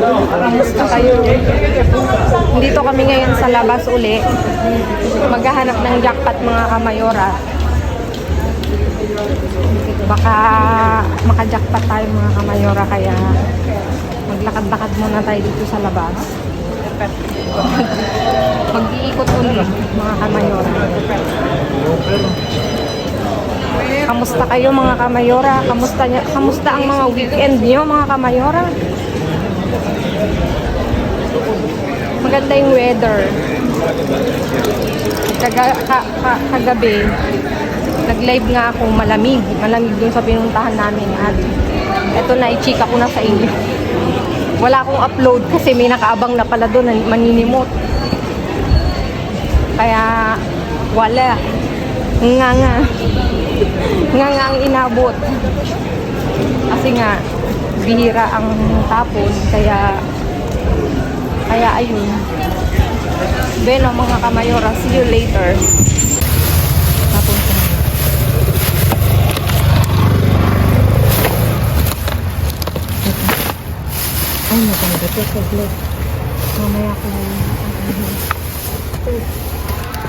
Kamusta kayo? Dito kami ngayon sa labas uli. Maghahanap ng jackpot mga kamayora. Baka maka-jackpot tayo mga kamayora, kaya maglakad-lakad muna tayo dito sa labas. Mag-iikot ulit mga kamayora. Kamusta kayo mga kamayora? Kamusta ang mga weekend niyo mga kamayora? Maganda yung weather. Kagabi, nag-live nga ako, malamig dun sa pinuntahan namin. At eto na, i-chika ko na sa inyo. Wala akong upload kasi may nakaabang na pala doon, maninimot. Kaya wala. Nga ang inabot. Kasi nga bihira ang tapon, kaya ayun. Beno mga kamayora, see you later. Tapon ko. Ay, maganda ito. Saglit. Mamaya ko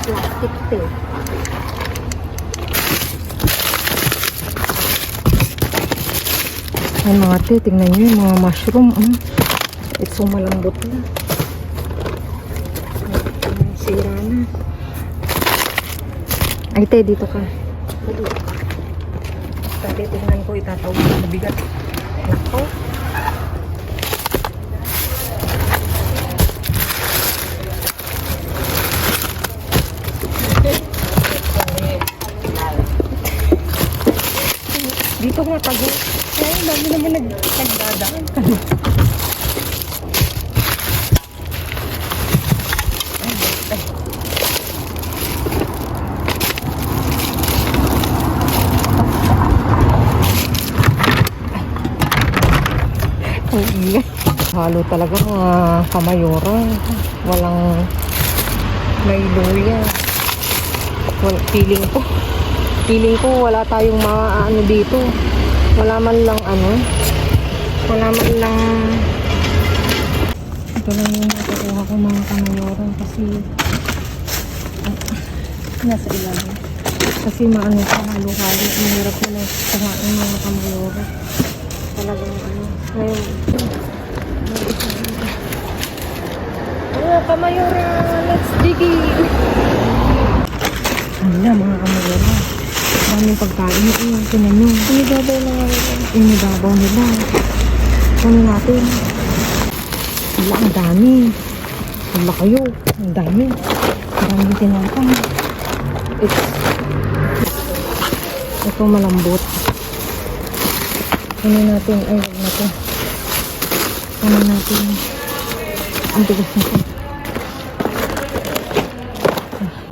plastic tape. Ay mga te, tingnan nyo yung mga mushroom. It's so malambot na. Sira na. Ay te, dito ka. Tadi, tingnan ko, itatawag na mabigat. Nako. Dito nga tago. Ay, dami naman nagdadaan. Halo talaga mga kamayora. Walang may luya. Feeling ko wala tayong ano dito. Wala man lang ito lang yung nakukuha ko mga kamayora kasi nasa ilalim. Kasi maano sa halo-halo. Mahirap na kuhain mga kamayora. Talagang ngayon. Kamayora, let's dig in. Hala mga kamayora. Daming pagkain. Tinan nyo. Inibabaw na nga nila. Inibabaw nila. Kunin natin. Hala, ang dami. Hala kayo. Ang dami. Maraming tinapang. Ito malambot. Kunin natin. Ay, wag natin. Kunin natin. Ang tigas nito.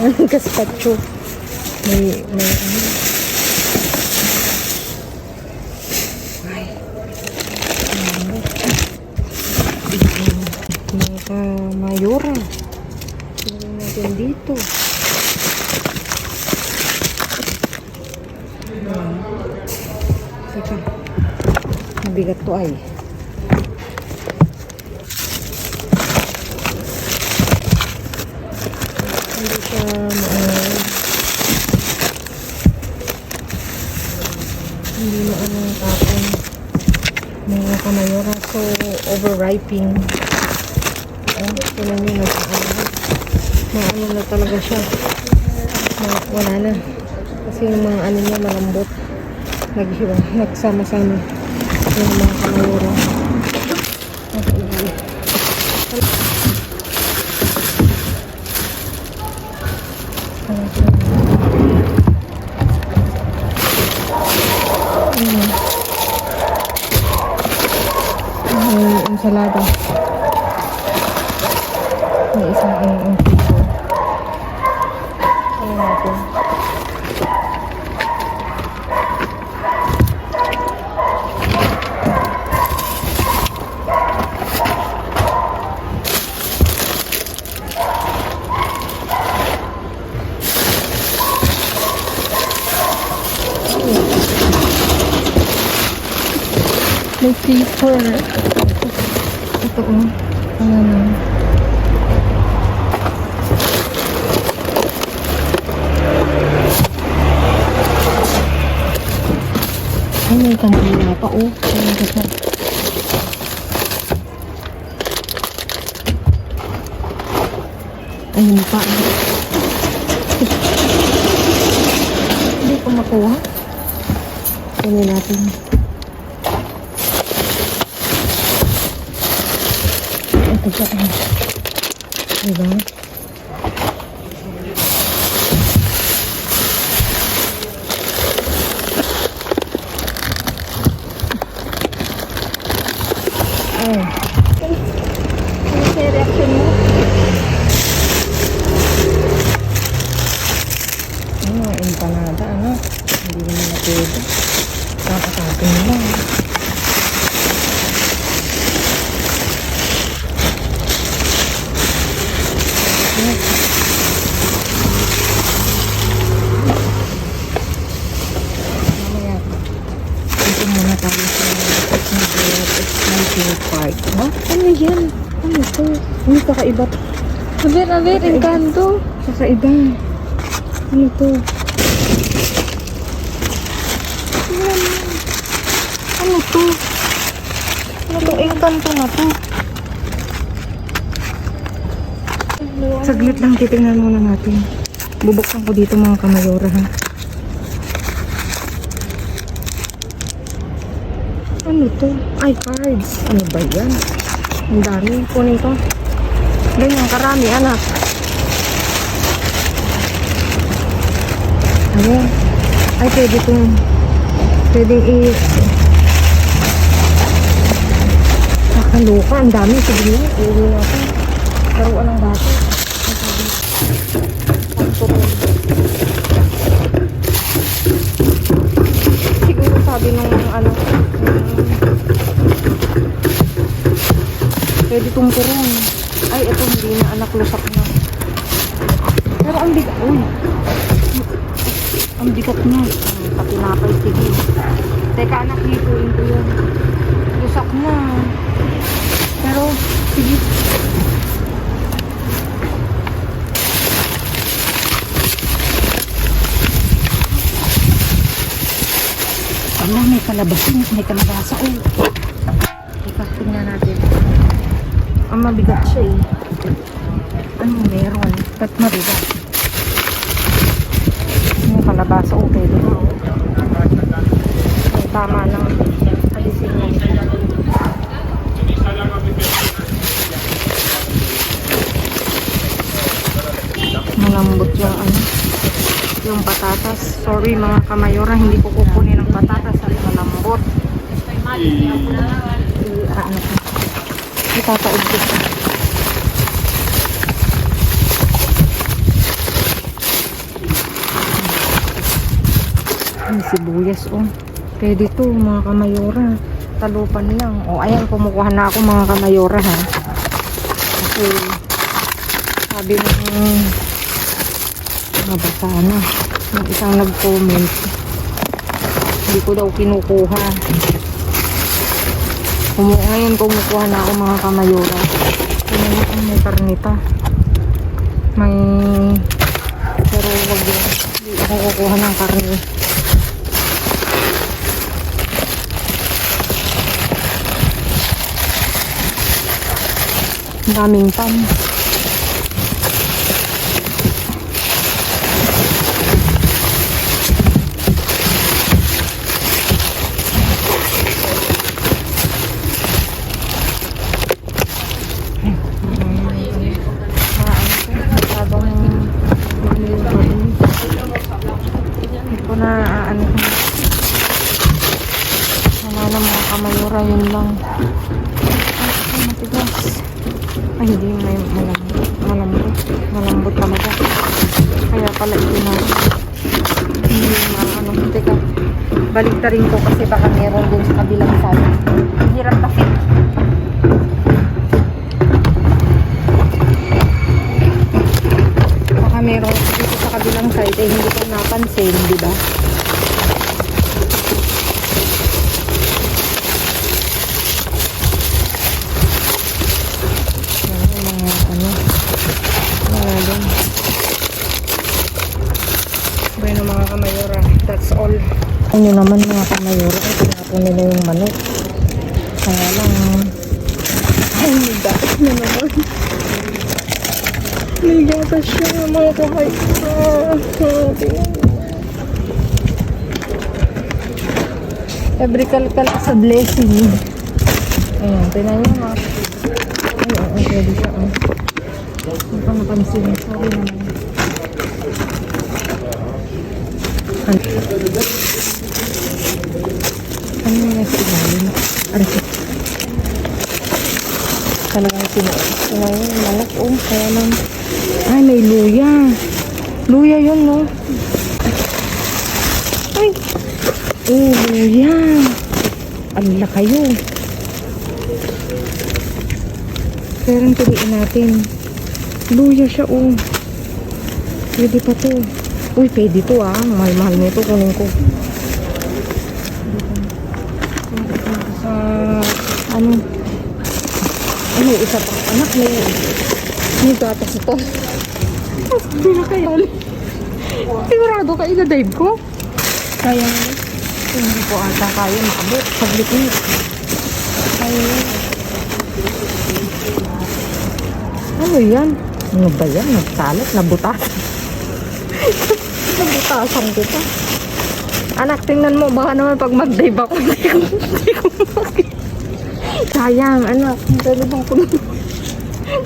Ang gazpacho. May kamayora. Tingnan natin dito. Teka. Mabigat to ay. Hindi siya hindi na tapon mga kamayora. So overripening. Tingnan nyo maano na talaga siya. Wala na kasi yung mga ano niya malambot, nagsama-sama yung mga kamayora. Ensalada. May isang piso. Ayan natin. May paper. Ito oh. Ano na. Ay, may kandila pa oh. Ayun ka pa. Ayun pa. Hindi ko makuha. Kunin natin. Ito pa. Diba? Ay. Ano sa reaction mo? Ano, empanada, ano? Hindi naman na pwede. Kakatapin lang. Mamaya, ito muna tayo sa exciting part. Ha? Ano yan? Ano ito? Hindi kakaiba. Aber, Encanto. Kakaiba. Ano to? Ano to? Ano to? Encanto na to. Saglit lang, titingnan muna natin. Bubuksan ko dito mga kamayora ha. Ano to? Ay, cards. Ano ba yan? Ang dami. Kunin ko. Ganyan, karami anak. Ayan. Ay, pwede itong pwedeng nakaloka. Ang dami. Sige na. Uwi natin. Karuan ng bata. Siguro sabi nung ano, pwede itong turong. Ay, ito hindi na anak, lusak na. Pero ang bigat. Uy. Ang bigat na. Patinapay, sige. Teka anak, hituin ko yun. Lusak na. Pero, sige. Ala, may kalabasin. May kalabasa. Uy. Teka, tingnan natin. Ang mabigat siya eh. Ano meron? Ba't mabigat? May kalabasa. Okay, di ba? May tama lang. Alisin mo. Malambot yung ano. Yung patatas. Sorry mga kamayora, hindi ko kukunin ng patatas at malambot. Ano ko? Itataod ko siya. Ay, sibuyas oh. Pwede to mga kamayora. Talupan lang. O ayan, kumukuha na ako mga kamayora ha. Kasi sabi ng nabasa na. Yung isang nag-comment. Hindi ko daw kinukuha. Ngayon kumukuha na ako mga kamayora. May karne pa. May pero wag yun. Hindi ako kukuha ng karne. Ang daming pan. Kamayora, yun lang. Ay, matigas. Ay, hindi may malambot talaga. Kaya pala ito na. Hindi ano, teka. Baliktarin ko kasi baka meron din sa kabilang side. Hirap kasi. Baka meron dito sa kabilang side eh hindi ko napansin, di ba? That's all. Ano naman mga kamayura, tinapon nila yung manok. Kaya lang, ay, may gatas na naman. May gatas siya mga kamayura. Tingnan mo. Every kalkal sa blessing. Ayan, tingnan nyo mga. Ay, pwede siya. Hindi pa napansin. Sorry naman. Ano yung nasa ilalim? Talagang sinayin yung malak. Kaya lang. Ay, may luya. Luya yun, no? Ay! Luya. Ala kayo. Pero ang tuliin natin. Luya siya, Pwede pa to. Uy, pwede to, Mahal-mahal nito. Kunin ko. Sa, may isa pang anak. May gatas ito. Hindi na kayo. Sigurado ka, ina-dive ko. Kaya hindi po ata kaya makabot. Saglit niyo. Kaya ano yan? Ano ba yan? Nagsalat? Nabutas? Nabutasan kita. Anak, tingnan mo. Baka naman pag mag-dive ako, hindi ko makita. Sayang, anak. Dali bang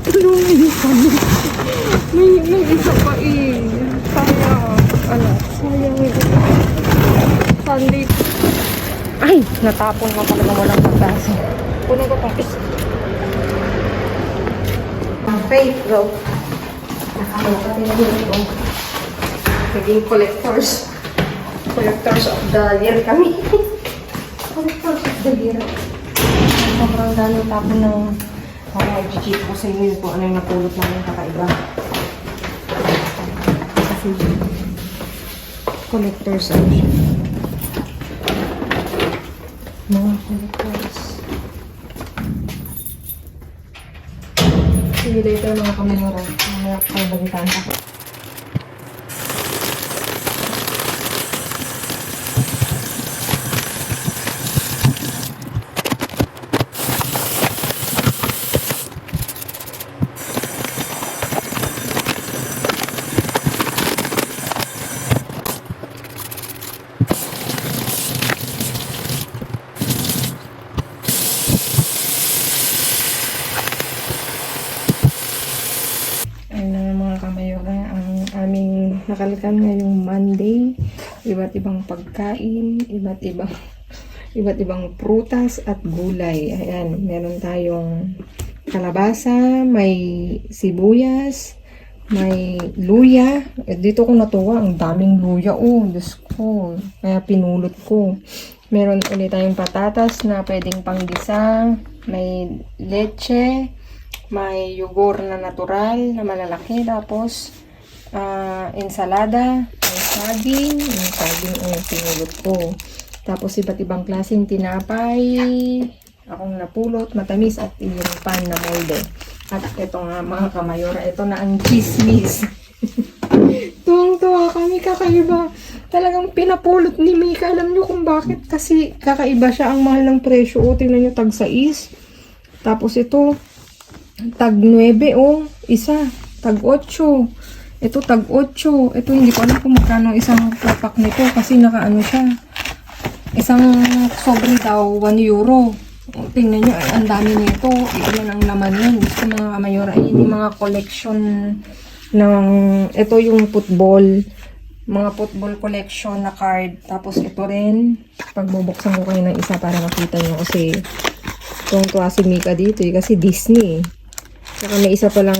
tulungan niyo kami. May isa pa Sayang. Anak, sayang ito. Sandit. Ay, natapon nga talaga walang pagkasa. Kunin ko pa. Faith, bro. Nakakalapatin na yun. Naging collectors. Collectors of the year kami. Collectors of the year. Sobrang dami tapon ng i-cheat ko sa inyo kung ano yung napulot namin kakaiba. Kasi collectors ano siya. Mga collectors. See you later mga kaminura. Mamaya ko kayo bagitan ako. Nakalikan ngayong Monday, iba't ibang pagkain, iba't ibang prutas at gulay. Ayan, meron tayong kalabasa, may sibuyas, may luya. Dito ko natuwa, ang daming luya. Diyos ko. Kaya pinulot ko. Meron ulit tayong patatas na pwedeng panggisa, may leche, may yogurt na natural na malalaki, tapos ensalada, may saging, yung pinulot ko. Tapos iba't ibang klaseng tinapay, akong napulot, matamis at yung pan na molde. At ito nga mga kamayora, ito na ang chismis. Tuwang-tuwa kami, kakaiba. Talagang pinapulot ni Mika. Alam nyo kung bakit? Kasi kakaiba siya, ang mahal ng presyo. Tingnan nyo, tag 6. Tapos ito, tag 9, isa, tag 8. Ito, tag 8. Ito, hindi ko alam kung magkano isang papak nito kasi nakaano siya. Isang sobre daw, 1 euro. Tingnan nyo, ang dami nito. Ilan ang laman yun. Gusto mga kamayora. Ayun yung mga collection ng, ito yung football. Mga football collection na card. Tapos ito rin. Pagbubuksan ko kayo ng isa para makita nyo kasi tuwang-tuwa si Mika dito kasi Disney. Saka may isa palang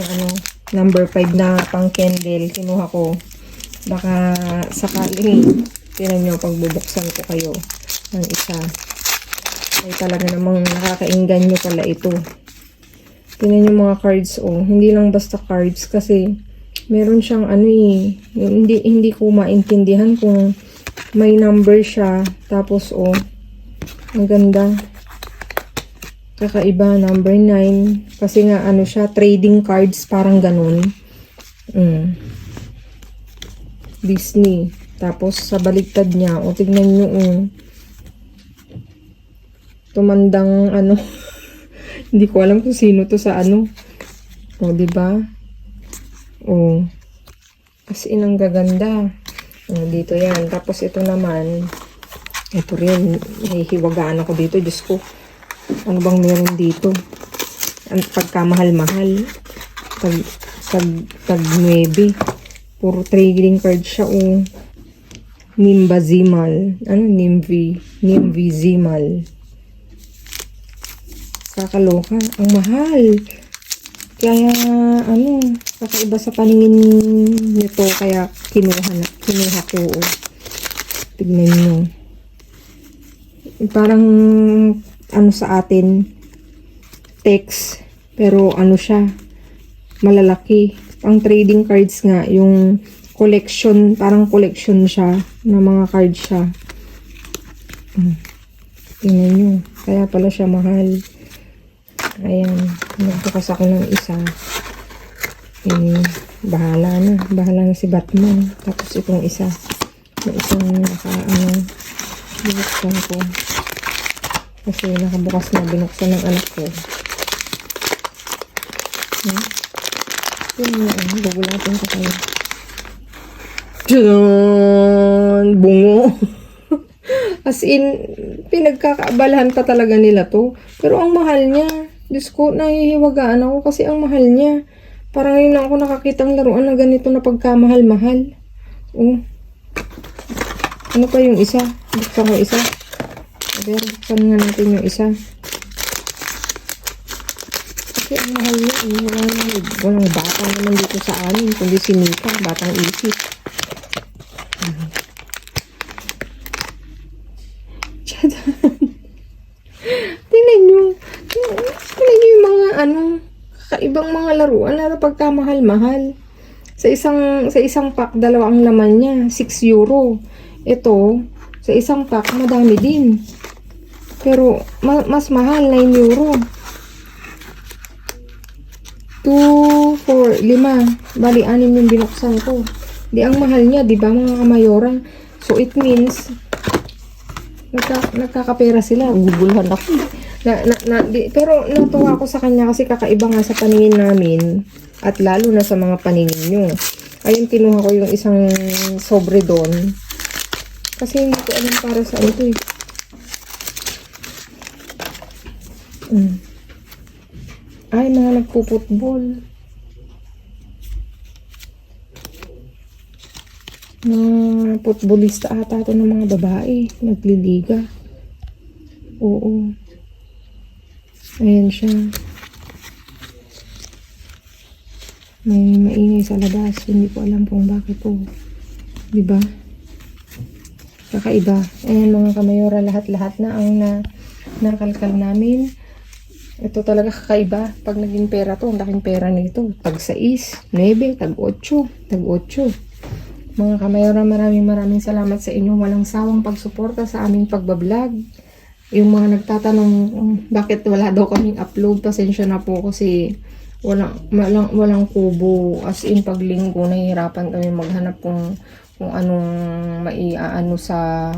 number 5 na pang candle, kinuha ko. Baka sakaling tinan nyo pagbubuksan ko kayo ng isa. Ay talaga namang nakakainggan nyo pala ito. Tinan nyo mga cards, hindi lang basta cards kasi meron siyang hindi ko maintindihan kung may number siya. Tapos ang ganda. Kakaiba, number 9. Kasi nga, siya, trading cards, parang ganun. Disney. Tapos sa baligtad niya, o tignan nyo, tumandang ano, hindi ko alam kung sino to sa ano. O, diba? O, as in, ang gaganda. O, dito yan. Tapos ito naman, ito rin, nahihiwagaan ako dito. Diyos ko, ano bang meron dito? Ang pagkamahal-mahal. Tag 9. Puro trading card siya, o. Nimba Zimal. Ano? Nimvi Zimal. Kakaloka. Ang mahal. Kaya, ano, kakaiba sa paningin nito. Kaya, kinuha ko. Tignan nyo. Parang, ano sa atin, text. Pero, ano siya, malalaki. Ang trading cards nga, yung collection, parang collection siya, na mga cards siya. Tingnan nyo. Kaya pala siya mahal. Ayan. Nagbukas ako ng isa. Bahala na. Bahala na si Batman. Tapos itong isa. Yung isang binuksan ko. Kasi nakabukas na. Binuksan ng anak ko. Tingnan nyo. Bugulatin ko kayo. Diyan! Bungo! As in, pinagkakaabalahan pa talaga nila to. Pero ang mahal niya. Diyos ko, nahihiwagaan ako kasi ang mahal niya. Parang ngayon lang ako nakakitang laruan na ganito na pagkamahal-mahal. Oh. Ano pa yung isa? Buksan ko isa. Pero buksan nga natin yung isa. Kasi ang mahal niya. Walang bata naman dito sa amin. Kundi si Nika, batang isip. Tingnan nyo yung mga kakaibang mga laruan na pagkamahal-mahal. Sa isang pack, dalawa ang laman niya, 6 euro. Ito, sa isang pack, madami din. Pero, mas mahal, 9 euro. 2, 4, 5. Bali, 6 yung binuksan ko. Di ang mahal niya, di ba mga kamayora? So, it means, nagkakapera sila. Guguluhan ako. Pero natuwa ako sa kanya kasi kakaiba nga sa paningin namin at lalo na sa mga paningin nyo. Ayun, kinuha ko yung isang sobre doon kasi hindi ko alam para sa ito eh. Ay, mga nagpuputbol. Futbolista ata ito ng mga babae. Nagliliga. Oo. Ayan siya. May maingay sa labas. Hindi ko alam kung bakit po. Diba? Kakaiba. Ayan mga kamayora. Lahat-lahat na ang nakalkal namin. Ito talaga kakaiba. Pag naging pera to, ang laking pera nito. Tag 6, 9, tag 8, tag 8. Mga kamayora, maraming salamat sa inyo. Walang sawang pagsuporta sa aming pagbablog. Yung mga nagtatanong bakit wala daw kaming upload, pasensya na po kasi walang kubo. As in, pag linggo, nahihirapan kami maghanap kung anong maiaano sa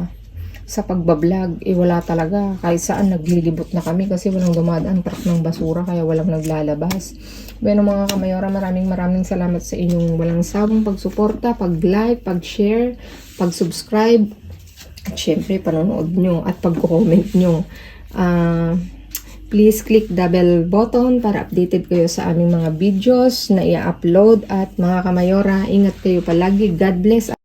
pagbablog. Wala talaga. Kahit saan naglilibot na kami kasi walang dumadaan truck ng basura kaya walang naglalabas. Bueno mga kamayora, maraming salamat sa inyong walang sawang pagsuporta, pag-like, pag-share, pag-subscribe, at syempre panonood nyo at pag-comment nyo. Please click the bell button para updated kayo sa aming mga videos na i-upload. At mga kamayora, ingat kayo palagi. God bless.